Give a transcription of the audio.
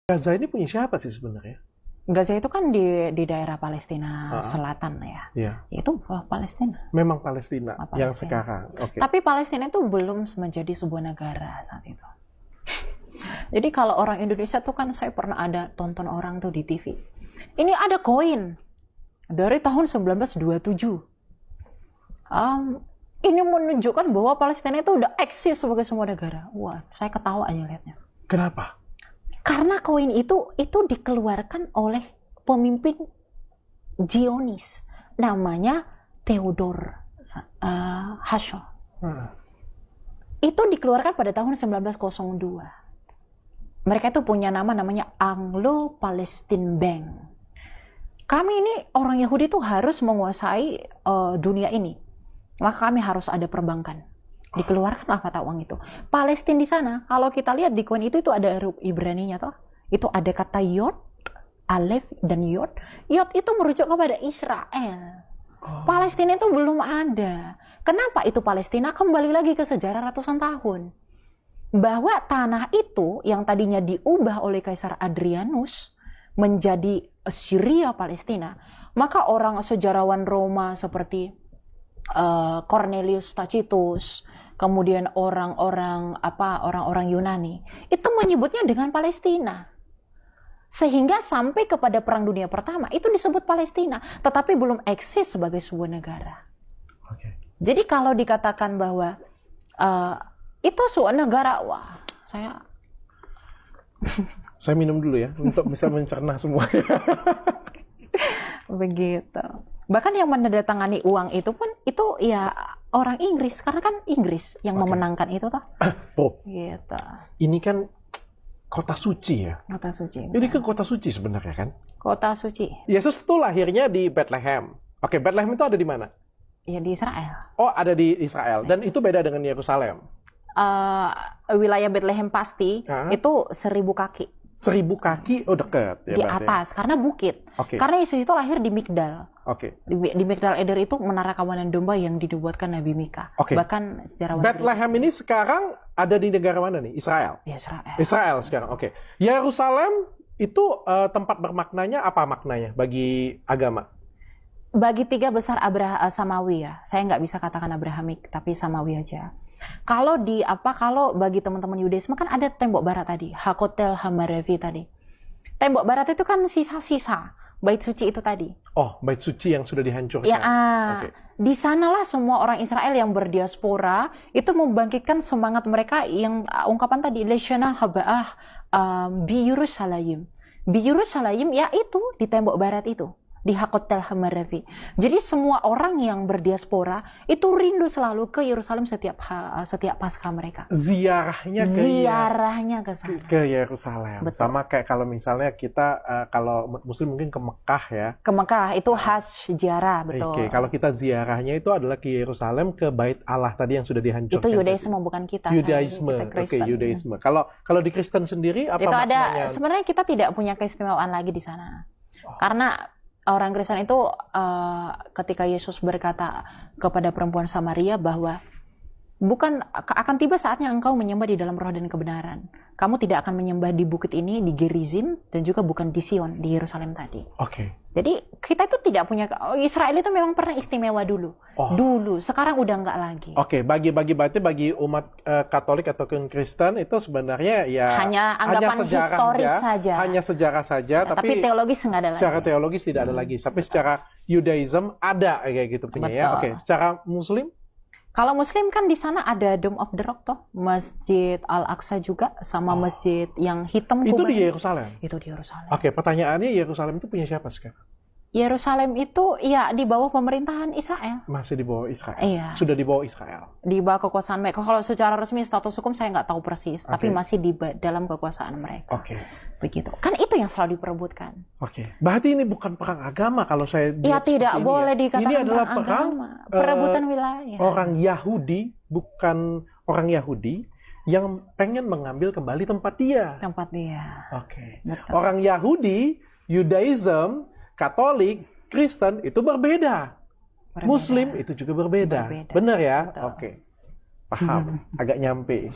Gaza ini punya siapa sih sebenarnya? Gaza itu kan di daerah Palestina Selatan ya. Iya. Itu Palestina. Memang Palestina, Palestina. yang sekarang. Oke. Tapi Palestina itu belum menjadi sebuah negara saat itu. Jadi kalau orang Indonesia tuh kan saya pernah ada tonton orang tuh di TV. Ini ada koin dari tahun 1927. Ini menunjukkan bahwa Palestina itu udah eksis sebagai sebuah negara. Wah, saya ketawa aja lihatnya. Kenapa? Karena koin itu dikeluarkan oleh pemimpin Zionis, namanya Theodor Herzl. Itu dikeluarkan pada tahun 1902. Mereka itu punya nama namanya Anglo-Palestine Bank. Kami ini orang Yahudi itu harus menguasai dunia ini. Maka kami harus ada perbankan. Dikeluarkanlah mata uang itu. Palestina di sana, kalau kita lihat di koin itu ada huruf Ibrani-nya toh. Itu ada kata Yod, Alef dan Yod. Yod itu merujuk kepada Israel. Palestina itu belum ada. Kenapa itu Palestina? Kembali lagi ke sejarah ratusan tahun. Bahwa tanah itu yang tadinya diubah oleh Kaisar Adrianus menjadi Syria Palestina, maka orang sejarawan Roma seperti Cornelius Tacitus, kemudian orang-orang Yunani itu menyebutnya dengan Palestina. Sehingga sampai kepada Perang Dunia Pertama itu disebut Palestina, tetapi belum eksis sebagai sebuah negara. Okay. Jadi kalau dikatakan bahwa itu sebuah negara, wah, saya minum dulu ya untuk bisa mencerna semuanya. Begitu. Bahkan yang menandatangani uang itu pun itu ya orang Inggris, karena kan Inggris yang memenangkan itu toh. Gitu. Ini kan kota suci ya. Kota suci. Ini kan kota suci sebenarnya kan? Kota suci. Yesus itu lahirnya di Bethlehem. Oke, Bethlehem itu ada di mana? Ya di Israel. Oh, ada di Israel. Dan itu beda dengan Yerusalem. Wilayah Bethlehem pasti itu 1000 kaki. 1000 kaki, oh dekat ya, di atas karena bukit. Karena Yesus itu lahir di Migdal. Di Migdal Eder itu menara kawanan domba yang dibuatkan Nabi Mika. Bahkan sejarawan Bethlehem ini sekarang ada di negara mana nih? Israel. Ya, Israel. Israel sekarang. Oke. Yerusalem itu tempat bermaknanya apa maknanya bagi agama? Bagi 3 besar Samawi ya. Saya nggak bisa katakan Abrahamik, tapi Samawi aja. Kalau bagi teman-teman Yudaisme kan ada tembok barat tadi, Hakotel Hamarevi tadi. Tembok barat itu kan sisa-sisa bait suci itu tadi. Oh, bait suci yang sudah dihancurkan. Ya, di sanalah semua orang Israel yang berdiaspora itu membangkitkan semangat mereka yang ungkapan tadi Leshana Haba'ah bi Yerusalem. Bi Yerusalem ya itu di tembok barat itu. Di Hakotel Hamarevi. Jadi semua orang yang berdiaspora itu rindu selalu ke Yerusalem setiap Paskah mereka. Ziarahnya ke sana. Ke Yerusalem. Betul. Sama kayak kalau misalnya kita kalau Muslim mungkin ke Mekah ya. Ke Mekah itu Hajj ziarah, betul. Kalau kita ziarahnya itu adalah ke Yerusalem, ke Bait Allah tadi yang sudah dihancurkan. Itu Yudaisme bukan kita. Yudaisme. Yudaisme. Kalau di Kristen sendiri apa itu maknanya? Sebenarnya kita tidak punya keistimewaan lagi di sana. Karena orang Kristen itu ketika Yesus berkata kepada perempuan Samaria bahwa akan tiba saatnya engkau menyembah di dalam roh dan kebenaran. Kamu tidak akan menyembah di bukit ini, di Gerizim, dan juga bukan di Sion, di Yerusalem tadi. Jadi kita itu tidak punya, Israel itu memang pernah istimewa dulu. Dulu, sekarang udah enggak lagi. Bagi umat Katolik atau Kristen itu sebenarnya ya hanya anggapan historis saja. Hanya sejarah saja, tapi teologis enggak ada lagi. Secara teologis tidak ada lagi. Tapi secara Judaism ada kayak gitu punya ya. Secara Muslim? Kalau Muslim kan di sana ada Dome of the Rock toh, Masjid Al-Aqsa juga sama masjid yang hitam. Itu di Yerusalem. Itu di Yerusalem. Pertanyaannya Yerusalem itu punya siapa sekarang? Yerusalem itu ya di bawah pemerintahan Israel. Masih di bawah Israel. Iya. Sudah di bawah Israel. Di bawah kekuasaan mereka. Kalau secara resmi status hukum saya nggak tahu persis, tapi masih di dalam kekuasaan mereka. Begitu. Kan itu yang selalu diperebutkan. Berarti ini bukan perang agama kalau saya lihat. Ya tidak boleh dikatakan ini adalah perang agama. Perebutan wilayah. Orang Yahudi bukan orang Yahudi yang pengen mengambil kembali tempat dia. Orang Yahudi, Judaism, Katolik, Kristen itu berbeda. Muslim itu juga berbeda. Benar ya? Paham. Agak nyampe.